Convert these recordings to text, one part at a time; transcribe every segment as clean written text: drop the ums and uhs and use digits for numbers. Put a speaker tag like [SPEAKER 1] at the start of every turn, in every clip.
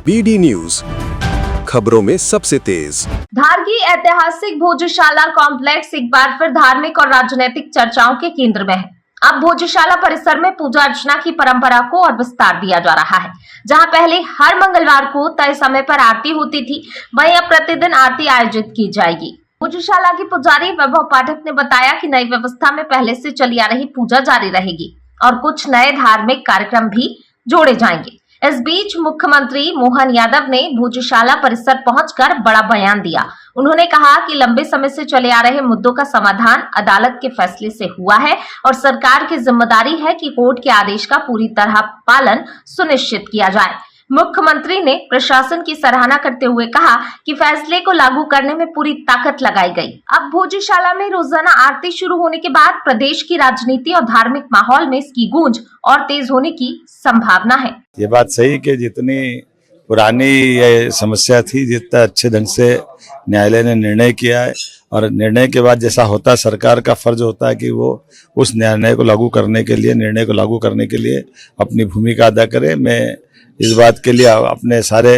[SPEAKER 1] BD news, खबरों में सबसे तेज।
[SPEAKER 2] धार की ऐतिहासिक भोजशाला कॉम्प्लेक्स एक बार फिर धार्मिक और राजनीतिक चर्चाओं के केंद्र में है। अब भोजशाला परिसर में पूजा अर्चना की परंपरा को और विस्तार दिया जा रहा है। जहां पहले हर मंगलवार को तय समय पर आरती होती थी, वहीं अब प्रतिदिन आरती आयोजित की जाएगी। भोजशाला के पुजारी वैभव पाठक ने बताया कि नई व्यवस्था में पहले से चली आ रही पूजा जारी रहेगी और कुछ नए धार्मिक कार्यक्रम भी जोड़े जाएंगे। इस बीच मुख्यमंत्री मोहन यादव ने भोजशाला परिसर पहुंचकर बड़ा बयान दिया। उन्होंने कहा कि लंबे समय से चले आ रहे मुद्दों का समाधान अदालत के फैसले से हुआ है और सरकार की जिम्मेदारी है कि कोर्ट के आदेश का पूरी तरह पालन सुनिश्चित किया जाए। मुख्यमंत्री ने प्रशासन की सराहना करते हुए कहा कि फैसले को लागू करने में पूरी ताकत लगाई गई। अब भोजशाला में रोजाना आरती शुरू होने के बाद प्रदेश की राजनीति और धार्मिक माहौल में इसकी गूंज और तेज होने की संभावना है।
[SPEAKER 3] ये बात सही कि जितनी पुरानी ये समस्या थी, जितना अच्छे ढंग से न्यायालय ने निर्णय किया है और निर्णय के बाद जैसा होता है, सरकार का फर्ज होता है कि वो उस निर्णय को लागू करने के लिए, निर्णय को लागू करने के लिए अपनी भूमिका अदा करे। मैं इस बात के लिए अपने सारे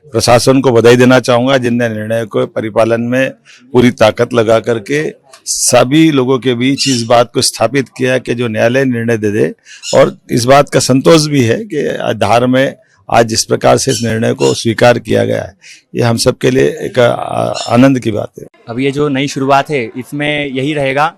[SPEAKER 3] प्रशासन को बधाई देना चाहूंगा, जिनने निर्णय को परिपालन में पूरी ताकत लगा करके सभी लोगों के बीच इस बात को स्थापित किया कि जो न्यायालय निर्णय दे दे। और इस बात का संतोष भी है कि धार में आज जिस प्रकार से इस निर्णय को स्वीकार किया गया है, ये हम सब के लिए एक आनंद की बात है।
[SPEAKER 4] अब ये जो नई शुरुआत है, इसमें यही रहेगा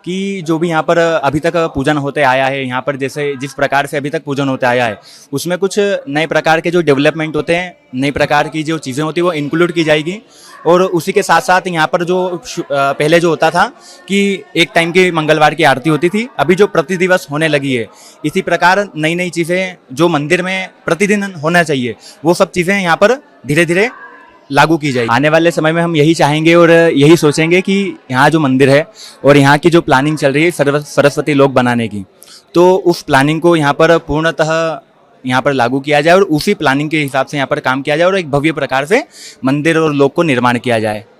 [SPEAKER 4] कि जो भी यहाँ पर अभी तक पूजन होते आया है, यहाँ पर जैसे जिस प्रकार से अभी तक पूजन होते आया है, उसमें कुछ नए प्रकार के जो डेवलपमेंट होते हैं, नई प्रकार की जो चीज़ें होती हैं वो इंक्लूड की जाएगी। और उसी के साथ साथ यहाँ पर जो पहले जो होता था कि एक टाइम की मंगलवार की आरती होती थी, अभी जो प्रति दिवस होने लगी है, इसी प्रकार नई नई चीज़ें जो मंदिर में प्रतिदिन होना चाहिए, वो सब चीज़ें यहाँ पर धीरे धीरे लागू की जाएगी। आने वाले समय में हम यही चाहेंगे और यही सोचेंगे कि यहाँ जो मंदिर है और यहाँ की जो प्लानिंग चल रही है सरस्वती लोक बनाने की, तो उस प्लानिंग को यहाँ पर पूर्णतः यहाँ पर लागू किया जाए और उसी प्लानिंग के हिसाब से यहाँ पर काम किया जाए और एक भव्य प्रकार से मंदिर और लोक को निर्माण किया जाए।